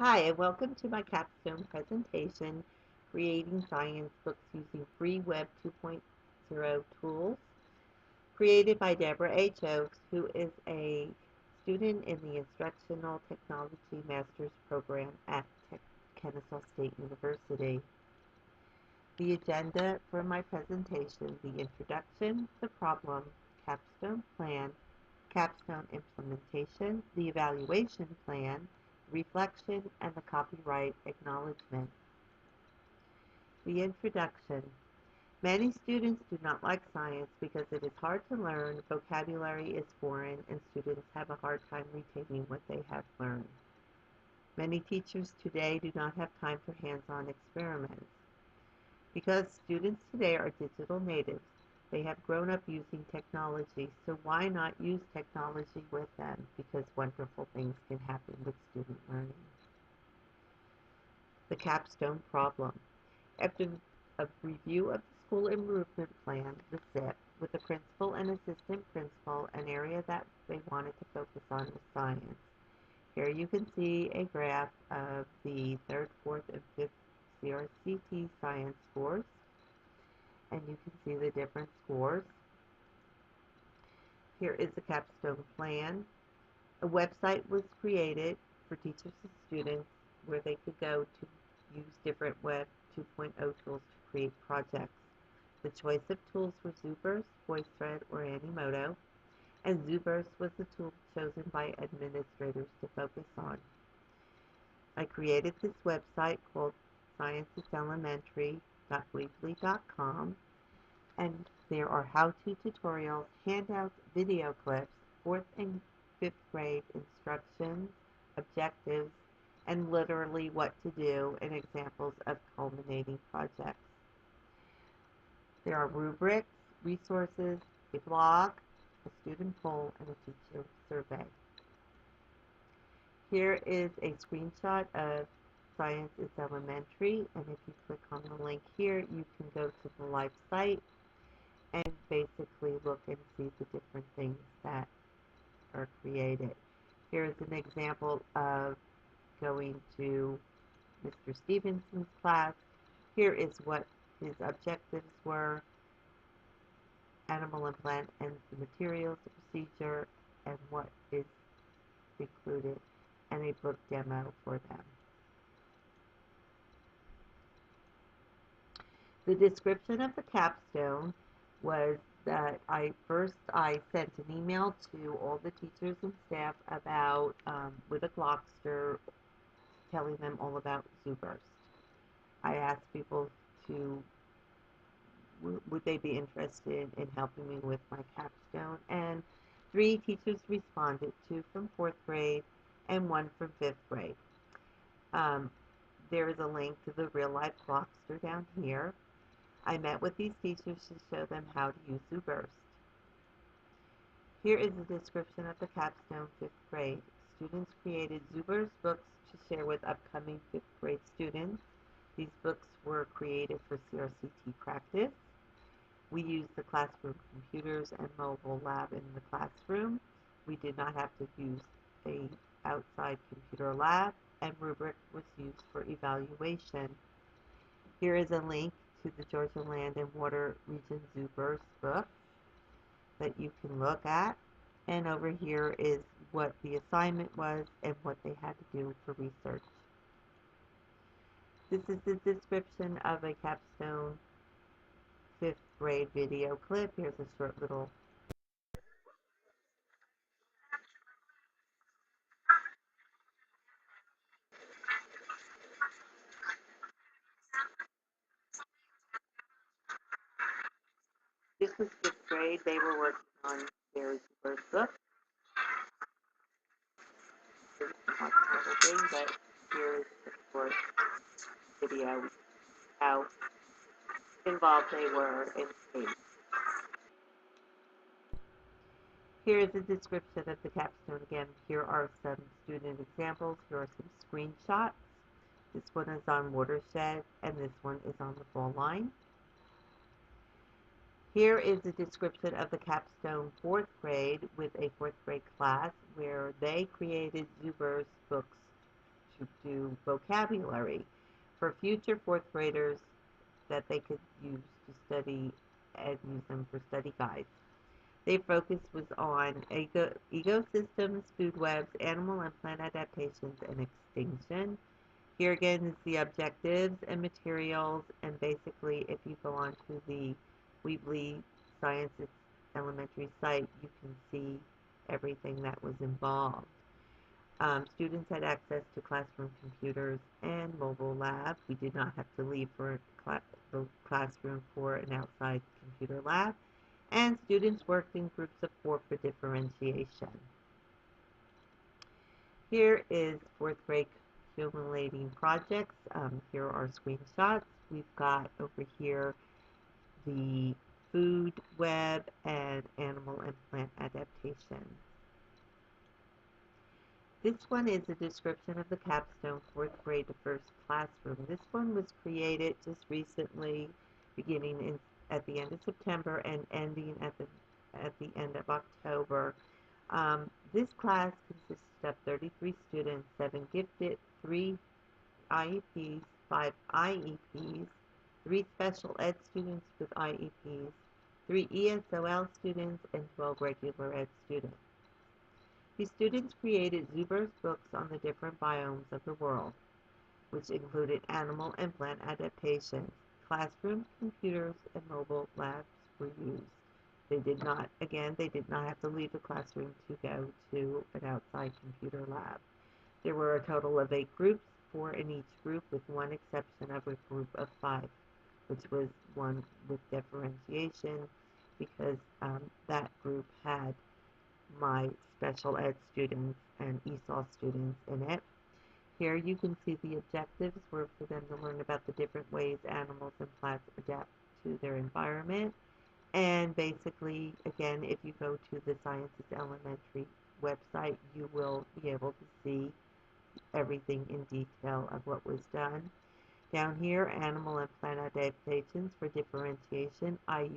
Hi, and welcome to my capstone presentation, Creating Science Books Using Free Web 2.0 Tools, created by Deborah H. Oakes, who is a student in the Instructional Technology Master's Program at Kennesaw State University. The agenda for my presentation: the introduction, the problem, capstone plan, capstone implementation, the evaluation plan, reflection, and the copyright acknowledgement. The introduction. Many students do not like science because it is hard to learn, vocabulary is foreign, and students have a hard time retaining what they have learned. Many teachers today do not have time for hands-on experiments. Because students today are digital natives, they have grown up using technology, so why not use technology with them? Because wonderful things can happen with student learning. The capstone problem. After a review of the school improvement plan, the SIP, with the principal and assistant principal, an area that they wanted to focus on was science. Here you can see a graph of the 3rd, 4th, and 5th CRCT science scores, and you can see the different scores. Here is the capstone plan. A website was created for teachers and students where they could go to use different Web 2.0 tools to create projects. The choice of tools were ZooBurst, VoiceThread, or Animoto, and ZooBurst was the tool chosen by administrators to focus on. I created this website called scienceiselementary.weebly.com, and there are how-to tutorials, handouts, video clips, 4th and 5th grade instructions, objectives, and literally what to do and examples of culminating projects. There are rubrics, resources, a blog, a student poll, and a teacher survey. Here is a screenshot of Science is Elementary, and if you click on the link here, you can go to the live site and basically look and see the different things that are created. Here is an example of going to Mr. Stevenson's class. Here is what his objectives were: animal and plant and the materials, the procedure, and what is included, and a book demo for them. The description of the capstone was that I sent an email to all the teachers and staff about with a Glockster, telling them all about ZooBurst. I asked people to would they be interested in helping me with my capstone, and 3 teachers responded, 2 from 4th grade and 1 from 5th grade. There is a link to the real life Glockster down here. I met with these teachers to show them how to use ZooBurst. Here is a description of the capstone 5th grade. Students created ZooBurst books to share with upcoming 5th grade students. These books were created for CRCT practice. We used the classroom computers and mobile lab in the classroom. We did not have to use an outside computer lab, and rubric was used for evaluation. Here is a link to the Georgia Land and Water Region ZooBurst book that you can look at. And over here is what the assignment was and what they had to do for research. This is the description of a capstone 5th grade video clip. Here's a short little this was 5th grade. They were working on their first book. This is not the whole thing, but here's the short video how involved they were in space. Here is a description of the capstone again. Here are some student examples. Here are some screenshots. This one is on watershed, and this one is on the fall line. Here is a description of the capstone 4th grade with a 4th grade class where they created ZooBurst books to do vocabulary for future fourth graders that they could use to study and use them for study guides. Their focus was on ecosystems, food webs, animal and plant adaptations, and extinction. Here again is the objectives and materials, and basically if you go on to the Weebly Sciences Elementary site, you can see everything that was involved. Students had access to classroom computers and mobile lab. We did not have to leave for the classroom for an outside computer lab. And students worked in groups of 4 for differentiation. Here is fourth grade accumulating projects. Here are screenshots. We've got over here the food web and animal and plant adaptation. This one is a description of the Capstone fourth grade to first classroom. This one was created just recently, beginning at the end of September and ending at the end of October. This class consists of 33 students, 7 gifted, 3 IEPs, 5 IEPs, 3 special ed students with IEPs, 3 ESOL students, and 12 regular ed students. These students created Zuber's books on the different biomes of the world, which included animal and plant adaptations. Classroom, computers, and mobile labs were used. They did not have to leave the classroom to go to an outside computer lab. There were a total of 8 groups, 4 in each group, with one exception of a group of 5, which was one with differentiation, because that group had my special ed students and ESOL students in it. Here you can see the objectives were for them to learn about the different ways animals and plants adapt to their environment. And basically, again, if you go to the Sciences Elementary website, you will be able to see everything in detail of what was done. Down here, animal and plant adaptations for differentiation. I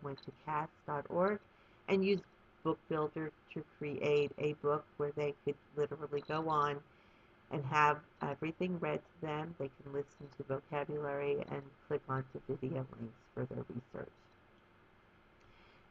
went to cast.org and used Book Builder to create a book where they could literally go on and have everything read to them. They can listen to vocabulary and click onto video links for their research.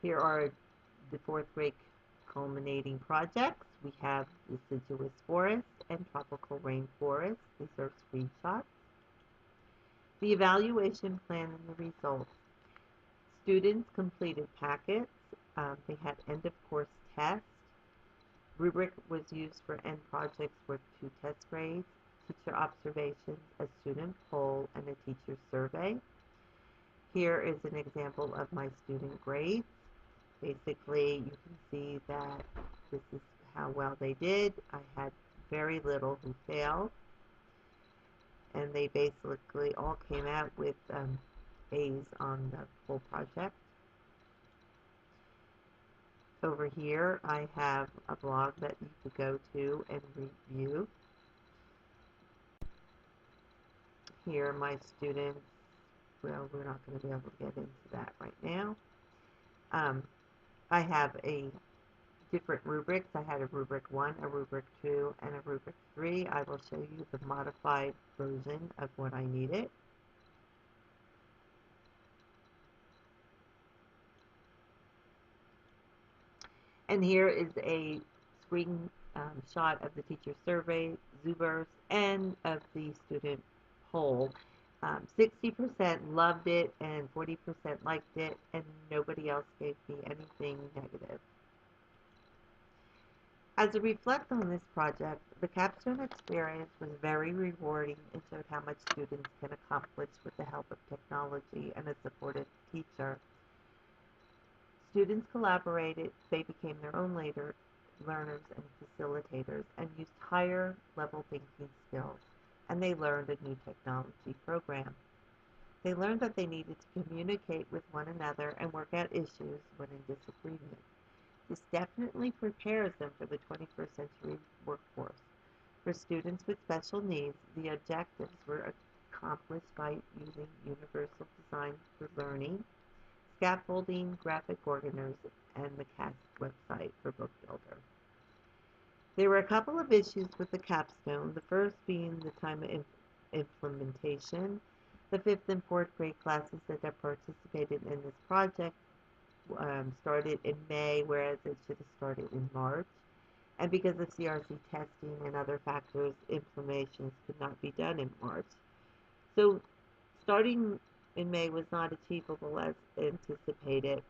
Here are the fourth grade culminating projects. We have deciduous forest and tropical rainforest. These are screenshots. The evaluation plan and the results. Students completed packets. They had end-of-course tests. Rubric was used for end projects with 2 test grades, teacher observations, a student poll, and a teacher survey. Here is an example of my student grades. Basically, you can see that this is how well they did. I had very little who failed, and they basically all came out with A's on the full project. Over here, I have a blog that you could go to and review. Here, my students, well, we're not going to be able to get into that right now. I have a different rubrics. I had a rubric 1, a rubric 2, and a rubric 3. I will show you the modified version of what I needed. And here is a screen shot of the teacher survey, Zubers, and of the student poll. 60% loved it and 40% liked it, and nobody else gave me anything negative. As I reflect on this project, the Capstone experience was very rewarding and showed how much students can accomplish with the help of technology and a supportive teacher. Students collaborated, they became their own learners and facilitators, and used higher level thinking skills, and they learned a new technology program. They learned that they needed to communicate with one another and work out issues when in disagreement. This definitely prepares them for the 21st century workforce. For students with special needs, the objectives were accomplished by using universal design for learning, scaffolding, graphic organizers, and the CAST website for Book Builder. There were a couple of issues with the capstone, the first being the time of implementation. The fifth and fourth grade classes that have participated in this project started in May, whereas it should have started in March. And because of CRC testing and other factors, implementations could not be done in March. So starting in May was not achievable as anticipated.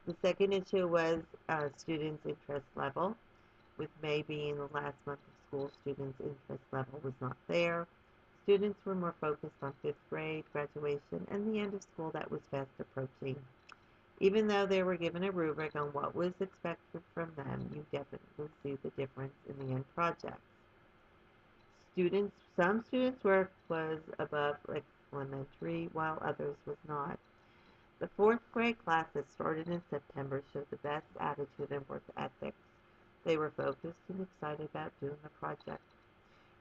The second issue was students' interest level. With May being the last month of school, students' interest level was not there. Students were more focused on fifth grade graduation and the end of school that was fast approaching. Even though they were given a rubric on what was expected from them, you definitely see the difference in the end projects. Some students' work was above elementary, while others was not. The fourth grade class that started in September showed the best attitude and work ethics. They were focused and excited about doing the project.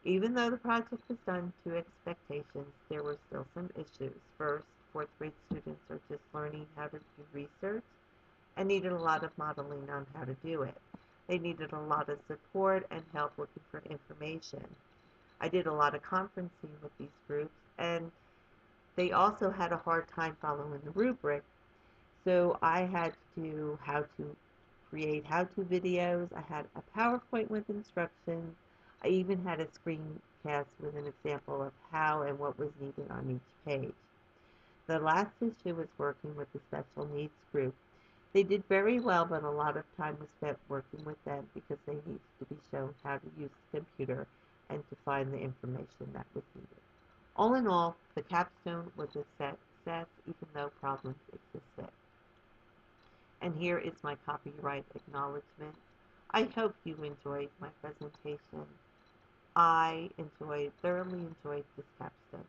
Even though the project was done to expectations, there were still some issues. First, fourth grade students are just learning how to do research and needed a lot of modeling on how to do it. They needed a lot of support and help looking for information. I did a lot of conferencing with these groups, and they also had a hard time following the rubric. So I had to how to create how-to videos. I had a PowerPoint with instructions. I even had a screencast with an example of how and what was needed on each page. The last issue was working with the special needs group. They did very well, but a lot of time was spent working with them because they needed to be shown how to use the computer and to find the information that was needed. All in all, the capstone was a success even though problems existed. And here is my copyright acknowledgement. I hope you enjoyed my presentation. I thoroughly enjoyed this capstone.